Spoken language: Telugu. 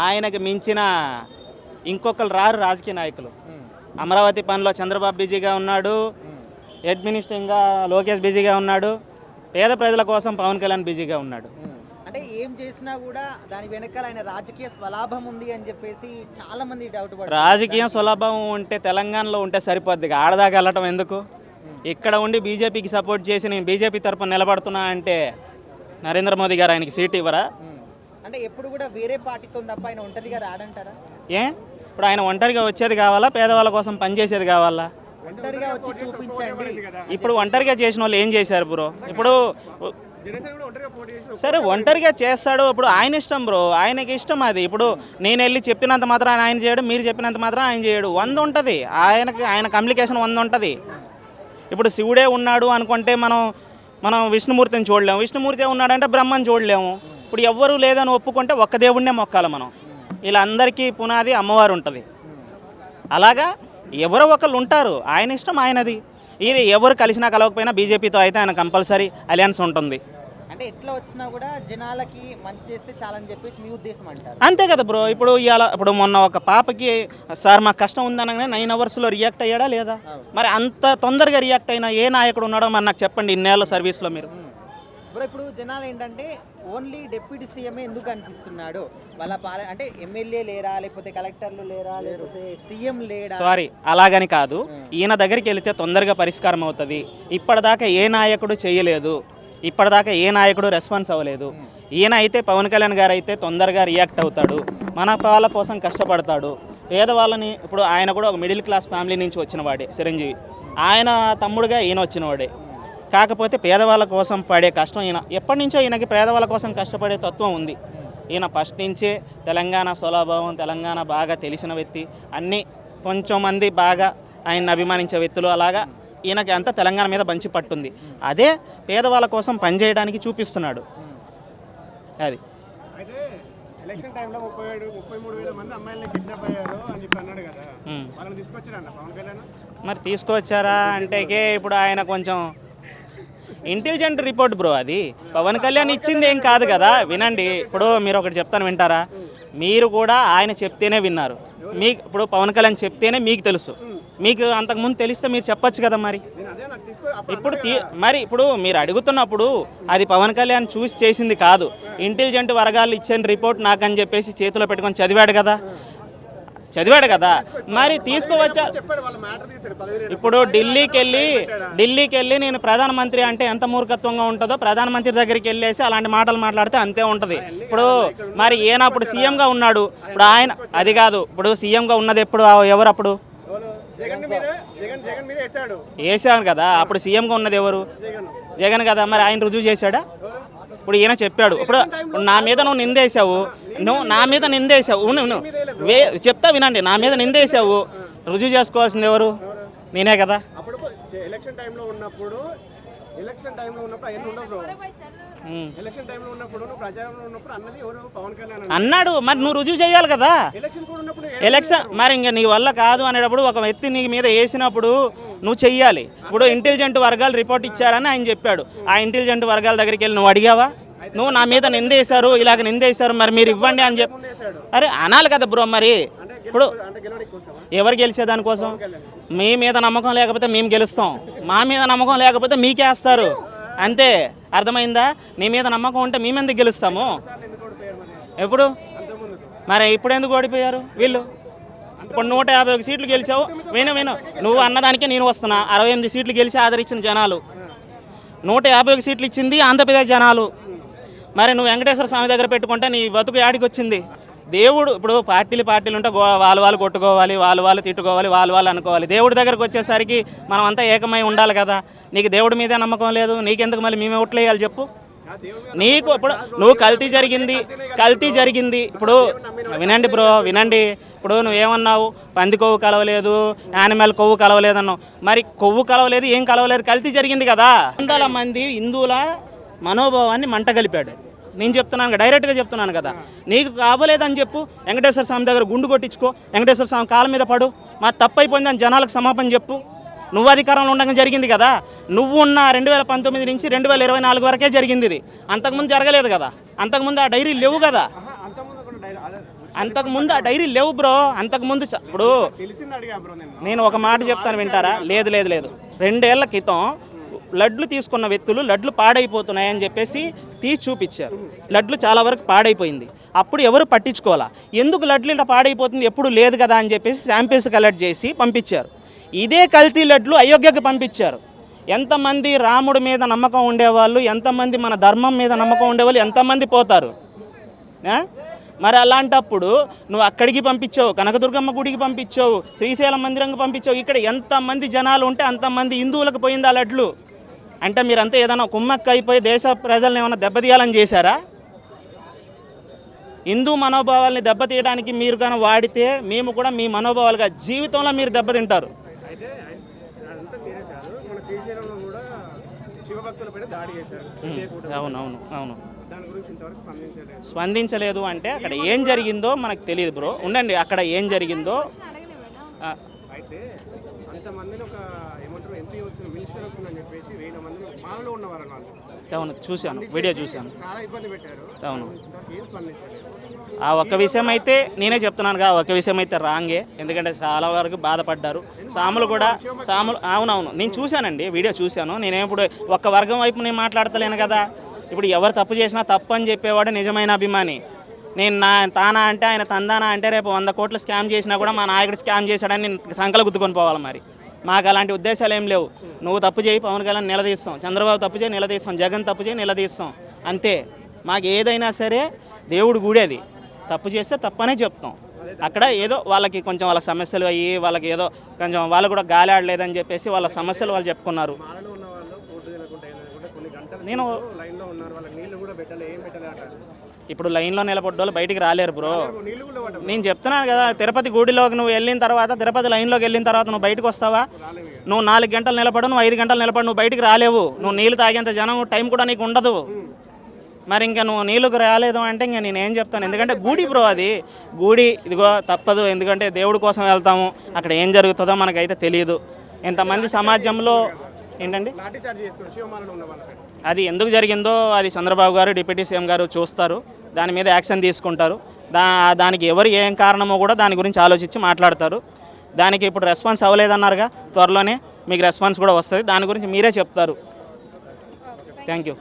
ఆయనకు మించిన ఇంకొకరు రారు రాజకీయ నాయకులు. అమరావతి పనిలో చంద్రబాబు బిజీగా ఉన్నాడు, అడ్మినిస్ట్రేటివ్గా లోకేష్ బిజీగా ఉన్నాడు, పేద ప్రజల కోసం పవన్ కళ్యాణ్ బిజీగా ఉన్నాడు. అంటే ఏం చేసినా కూడా దాని వెనకాల ఆయన రాజకీయ స్వలాభం ఉంది అని చెప్పేసి చాలా మంది డౌట్ పడుతున్నారు. రాజకీయం సులభం ఉంటే తెలంగాణలో ఉంటే సరిపోద్ది, ఆడదాకా వెళ్ళటం ఎందుకు? ఇక్కడ ఉండి బీజేపీకి సపోర్ట్ చేసి నేను బీజేపీ తరపున నిలబడుతున్నా అంటే నరేంద్ర మోదీ గారు ఆయనకి సీట్ ఇవ్వరా? అంటే ఎప్పుడు కూడా వేరే పార్టీతో తప్ప ఆయన ఒంటరిగా రాడంటారా? ఇప్పుడు ఆయన ఒంటరిగా వచ్చేది కావాలా, పేదవాళ్ళ కోసం పనిచేసేది కావాలా? ఒంటరిగా వచ్చి చూపించండి. ఇప్పుడు ఒంటరిగా చేసిన వాళ్ళు ఏం చేశారు బ్రో? ఇప్పుడు సరే ఒంటరిగా చేస్తాడు, ఇప్పుడు ఆయన ఇష్టం బ్రో, ఆయనకి ఇష్టం అది. ఇప్పుడు నేను వెళ్ళి చెప్పినంత మాత్రం ఆయన చేయడు, మీరు చెప్పినంత మాత్రం ఆయన చేయడు. 100 ఉంటుంది ఆయన కమ్యూనికేషన్ 100 ఉంటుంది. ఇప్పుడు శివుడే ఉన్నాడు అనుకుంటే మనం విష్ణుమూర్తిని చూడలేము, విష్ణుమూర్తి ఉన్నాడంటే బ్రహ్మని చూడలేము. ఇప్పుడు ఎవ్వరూ లేదని ఒప్పుకుంటే ఒక్క దేవుడినే మొక్కాలి మనం. ఇలా అందరికీ పునాది అమ్మవారు ఉంటుంది. అలాగా ఎవరో ఒకళ్ళు ఉంటారు, ఆయన ఇష్టం ఆయనది. ఇది ఎవరు కలిసినా కలవకపోయినా బీజేపీతో అయితే ఆయన కంపల్సరీ అలయన్స్ ఉంటుంది. అంటే ఎట్లా వచ్చినా కూడా జనాలకి మంచి చేస్తే చాలని చెప్పేసి మీ ఉద్దేశం అంటారు? అంతే కదా బ్రో. ఇప్పుడు మొన్న ఒక పాపకి సార్ మాకు కష్టం ఉందనగానే 9 అవర్స్లో రియాక్ట్ అయ్యాడా లేదా? మరి అంత తొందరగా రియాక్ట్ అయినా ఏ నాయకుడు ఉన్నాడో మరి నాకు చెప్పండి ఇన్నేళ్ళ సర్వీస్లో మీరు. బ్రో ఇప్పుడు జనాలు ఏంటంటే ఓన్లీ డిప్యూటీ సీఎంఏ ఎందుకు అనిపిస్తున్నాడు? వాళ్ళ అంటే ఎమ్మెల్యే లేరా, లేకపోతే కలెక్టర్లు లేరా, లేకపోతే సీఎం లేడా? సారీ, అలాగని కాదు. ఈయన దగ్గరికి వెళితే తొందరగా పరిష్కారం అవుతుంది. ఇప్పటిదాకా ఏ నాయకుడు చేయలేదు, ఇప్పటిదాకా ఏ నాయకుడు రెస్పాన్స్ అవ్వలేదు. ఈయన అయితే పవన్ కళ్యాణ్ గారు అయితే తొందరగా రియాక్ట్ అవుతాడు, మన వాళ్ళ కోసం కష్టపడతాడు. పేదవాళ్ళని ఇప్పుడు ఆయన కూడా ఒక మిడిల్ క్లాస్ ఫ్యామిలీ నుంచి వచ్చినవాడే చిరంజీవి, ఆయన తమ్ముడుగా ఈయన వచ్చినవాడే. కాకపోతే పేదవాళ్ళ కోసం పడే కష్టం ఈయన ఎప్పటి నుంచో ఈయనకి పేదవాళ్ళ కోసం కష్టపడే తత్వం ఉంది. ఈయన ఫస్ట్ నుంచే తెలంగాణ స్వలాభావం, తెలంగాణ బాగా తెలిసిన వ్యక్తి, అన్నీ కొంచెం మంది బాగా ఆయన్ని అభిమానించే వ్యక్తులు, అలాగా ఈయనకి అంతా తెలంగాణ మీద మంచి పట్టుంది. అదే పేదవాళ్ళ కోసం పనిచేయడానికి చూపిస్తున్నాడు. అది ఎలక్షన్ టైంలో 33,000 మంది అమ్మాయిల్ని కిడ్నాప్ అయ్యారు అని చెప్పి అన్నాడు కదా, వాళ్ళని తీసుకొచ్చారన్న పవన్ కళ్యాణ్. మరి తీసుకొచ్చారా అంటే ఇప్పుడు ఆయన కొంచెం ఇంటెలిజెంట్ రిపోర్ట్ బ్రో, అది పవన్ కళ్యాణ్ ఇచ్చింది ఏం కాదు కదా. వినండి, ఇప్పుడు మీరు ఒకటి చెప్తాను వింటారా? మీరు కూడా ఆయన చెప్తేనే విన్నారు. మీకు ఇప్పుడు పవన్ కళ్యాణ్ చెప్తేనే మీకు తెలుసు, మీకు అంతకుముందు తెలిస్తే మీరు చెప్పొచ్చు కదా. మరి ఇప్పుడు మీరు అడుగుతున్నప్పుడు అది పవన్ కళ్యాణ్ చూసి చేసింది కాదు, ఇంటెలిజెంట్ వర్గాలు ఇచ్చిన రిపోర్ట్ నాకని చెప్పేసి చేతిలో పెట్టుకొని చదివాడు కదా. మరి తీసుకువచ్చా? ఇప్పుడు ఢిల్లీకి వెళ్ళి నేను ప్రధానమంత్రి అంటే ఎంత మూర్ఖత్వంగా ఉంటుందో, ప్రధానమంత్రి దగ్గరికి వెళ్ళేసి అలాంటి మాటలు మాట్లాడితే అంతే ఉంటుంది. ఇప్పుడు మరి ఈయన అప్పుడు సీఎంగా ఉన్నాడు, ఇప్పుడు ఆయన అది కాదు. ఇప్పుడు సీఎంగా ఉన్నది ఎప్పుడు ఎవరు? అప్పుడు వేసాను కదా. అప్పుడు సీఎంగా ఉన్నది ఎవరు? జగన్ కదా. మరి ఆయన రుజువు చేశాడా? ఇప్పుడు ఈయన చెప్పాడు. ఇప్పుడు నా మీద నువ్వు నిందేసావు, చెప్తా వినండి, నా మీద నిందేసావు, రుజువు చేసుకోవాల్సింది ఎవరు? నేనే కదా. ఎలక్షన్ టైంలో ఉన్నప్పుడు అన్నాడు, మరి నువ్వు రుజువు చేయాలి కదా. ఎలక్షన్ మరి ఇంకా నీ వల్ల కాదు అనేటప్పుడు ఒక వ్యక్తి నీ మీద వేసినప్పుడు నువ్వు చెయ్యాలి. ఇప్పుడు ఇంటెలిజెంట్ వర్గాలు రిపోర్ట్ ఇచ్చారని ఆయన చెప్పాడు. ఆ ఇంటెలిజెంట్ వర్గాల దగ్గరికి వెళ్ళి నువ్వు అడిగావా? నువ్వు నా మీద నిందేశారు, ఇలాగ నిందేశారు, మరి మీరు ఇవ్వండి అని చెప్పి అరే అనాలి కదా బ్రో. మరి ఇప్పుడు ఎవరు గెలిచేదానికోసం? మీ మీద నమ్మకం లేకపోతే మేము గెలుస్తాం, మా మీద నమ్మకం లేకపోతే మీకేస్తారు, అంతే. అర్థమైందా? నీ మీద నమ్మకం ఉంటే మేము ఎందుకు గెలుస్తాము? ఎప్పుడు మరి ఇప్పుడు ఎందుకు ఓడిపోయారు వీళ్ళు? ఇప్పుడు 151 సీట్లు గెలిచావు. విను, నువ్వు అన్నదానికే నేను వస్తున్నా. 68 సీట్లు గెలిచి ఆదరించిన జనాలు, 151 సీట్లు ఇచ్చింది ఆంధ్రప్రదేశ్ జనాలు. మరి నువ్వు వెంకటేశ్వర స్వామి దగ్గర పెట్టుకుంటే నీ బతుకు యాడికి వచ్చింది? దేవుడు ఇప్పుడు పార్టీలు ఉంటే వాళ్ళు కొట్టుకోవాలి, వాళ్ళు తిట్టుకోవాలి, వాళ్ళు అనుకోవాలి. దేవుడి దగ్గరకు వచ్చేసరికి మనం అంతా ఏకమై ఉండాలి కదా. నీకు దేవుడి మీదే నమ్మకం లేదు, నీకెందుకు మళ్ళీ మేమే ఓట్లు వేయాలి చెప్పు? నీకు ఇప్పుడు నువ్వు కల్తీ జరిగింది. ఇప్పుడు వినండి బ్రో, ఇప్పుడు నువ్వేమన్నావు? పంది కొవ్వు కలవలేదు, యానిమల్ కొవ్వు కలవలేదు అన్నావు. మరి కొవ్వు కలవలేదు, ఏం కలవలేదు, కల్తీ జరిగింది కదా. 100 మంది హిందువుల మనోభావాన్ని మంట కలిపాడు. నేను చెప్తున్నాను, డైరెక్ట్గా చెప్తున్నాను కదా. నీకు కావలేదని చెప్పు, వెంకటేశ్వర స్వామి దగ్గర గుండు కొట్టించుకో, వెంకటేశ్వర స్వామి కాళ్ళ మీద పడు, మా తప్పైపోయిందని జనాలకు సమాపణ చెప్పు. నువ్వు అధికారంలో ఉండగా జరిగింది కదా. నువ్వు ఉన్న 2019 నుంచి 2024 వరకే జరిగింది ఇది. అంతకుముందు జరగలేదు కదా. అంతకుముందు ఆ డైరీ లేవు కదా. అంతకుముందు ఆ డైరీ లేవు బ్రో. అంతకుముందు ఇప్పుడు తెలిసింది అడిగా బ్రో నేను ఒక మాట చెప్తాను వింటారా? లేదు లేదు లేదు 2 ఏళ్ల క్రితం లడ్లు తీసుకున్న వ్యక్తులు లడ్లు పాడైపోతున్నాయని చెప్పేసి తీసి చూపించారు. లడ్లు చాలా వరకు పాడైపోయింది. అప్పుడు ఎవరు పట్టించుకోవాలా, ఎందుకు లడ్లు ఇలా పాడైపోతుంది ఎప్పుడు లేదు కదా అని చెప్పేసి శాంపిల్స్ కలెక్ట్ చేసి పంపించారు. ఇదే కల్తీ లడ్లు అయోగ్యకి పంపించారు. ఎంతమంది రాముడి మీద నమ్మకం ఉండేవాళ్ళు, ఎంతమంది మన ధర్మం మీద నమ్మకం ఉండేవాళ్ళు ఎంతమంది పోతారు? మరి అలాంటప్పుడు నువ్వు అక్కడికి పంపించావు, కనకదుర్గమ్మ గుడికి పంపించావు, శ్రీశైలం మందిరంకి పంపించావు. ఇక్కడ ఎంతమంది జనాలు ఉంటే అంతమంది హిందువులకు పోయింది ఆ లడ్లు. అంటే మీరంతా ఏదైనా కుమ్మక్క అయిపోయి దేశ ప్రజల్ని ఏమైనా దెబ్బతీయాలని చేశారా? హిందూ మనోభావాల్ని దెబ్బతీయడానికి మీరు కానీ వాడితే మేము కూడా మీ మనోభావాలుగా జీవితంలో మీరు దెబ్బతింటారు. అయితే అదంతా సీరియస్ కాదు. మన శ్రీశైలంలో కూడా శివభక్తులపై దాడి చేశారు. అవునవును అవును. దాని గురించి ఇంతవరకు స్పందించలేదు. స్పందించలేదు అంటే అక్కడ ఏం జరిగిందో మనకు తెలియదు బ్రో. ఉండండి, అక్కడ ఏం జరిగిందో. అయితే అంతమందిని ఒక ఏమంటారు ఎంపీ వస్తుంది, మినిస్టర్ వస్తుందని చెప్పేసి 1000 మంది మాలలో ఉన్నవారు వాళ్ళు. అవును, చూశాను, వీడియో చూశాను. చాలా ఇబ్బంది పెట్టారు. అవును. ఏం స్పందించలేదు. ఆ ఒక్క విషయం అయితే నేనే చెప్తున్నానుగా, ఒక్క విషయం అయితే రాంగే. ఎందుకంటే చాలా వరకు బాధపడ్డారు సాములు కూడా. అవునవును, నేను చూశానండి, వీడియో చూశాను. నేనేం ఇప్పుడు ఒక్క వర్గం వైపు నేను మాట్లాడతలేను కదా. ఇప్పుడు ఎవరు తప్పు చేసినా తప్పు అని చెప్పేవాడు నిజమైన అభిమాని. నేను తానా అంటే ఆయన తందానా అంటే రేపు 100 కోట్లు స్కామ్ చేసినా కూడా మా నాయకుడు స్కామ్ చేశాడని నేను సంకలు గుద్దుకొని పోవాలి. మరి మాకు అలాంటి ఉద్దేశాలు ఏం లేవు. నువ్వు తప్పు చేయి, పవన్ కళ్యాణ్ నిలదీస్తాం, చంద్రబాబు తప్పు చేయి నిలదీస్తాం, జగన్ తప్పు చేయి నిలదీస్తాం, అంతే. మాకు ఏదైనా సరే దేవుడు గుడేది, తప్పు చేస్తే తప్పనే చెప్తాం. అక్కడ ఏదో వాళ్ళకి కొంచెం వాళ్ళ సమస్యలు అయ్యి వాళ్ళకి ఏదో కొంచెం వాళ్ళు కూడా గాలి ఆడలేదని చెప్పేసి వాళ్ళ సమస్యలు వాళ్ళు చెప్పుకున్నారు. నేను ఇప్పుడు లైన్లో నిలబడ్డోళ్ళు బయటికి రాలేరు బ్రో. నేను చెప్తున్నాను కదా, తిరుపతి గుడిలోకి నువ్వు వెళ్ళిన తర్వాత, తిరుపతి లైన్లోకి వెళ్ళిన తర్వాత నువ్వు బయటకు వస్తావా? నువ్వు 4 గంటలు నిలబడు, నువ్వు 5 గంటలు నిలబడు, నువ్వు బయటికి రాలేవు. నువ్వు నీళ్ళు తాగేంత జనం టైం కూడా నీకు ఉండదు. మరి ఇంకా నువ్వు నీళ్ళకు రాలేదు అంటే ఇంకా నేనేం చెప్తాను? ఎందుకంటే గుడి బ్రో, అది గుడి. ఇదిగో తప్పదు, ఎందుకంటే దేవుడి కోసం వెళ్తాము. అక్కడ ఏం జరుగుతుందో మనకైతే తెలియదు. ఎంతమంది సమాజంలో ఏంటండి అది ఎందుకు జరిగిందో అది చంద్రబాబు గారు, డిప్యూటీ సీఎం గారు చూస్తారు, దాని మీద యాక్షన్ తీసుకుంటారు. దానికి ఎవరు ఏం కారణమో కూడా దాని గురించి ఆలోచించి మాట్లాడతారు. దానికి ఇప్పుడు రెస్పాన్స్ అవ్వలేదన్నారుగా, త్వరలోనే మీకు రెస్పాన్స్ కూడా వస్తుంది. దాని గురించి మీరే చెప్తారు. Thank you.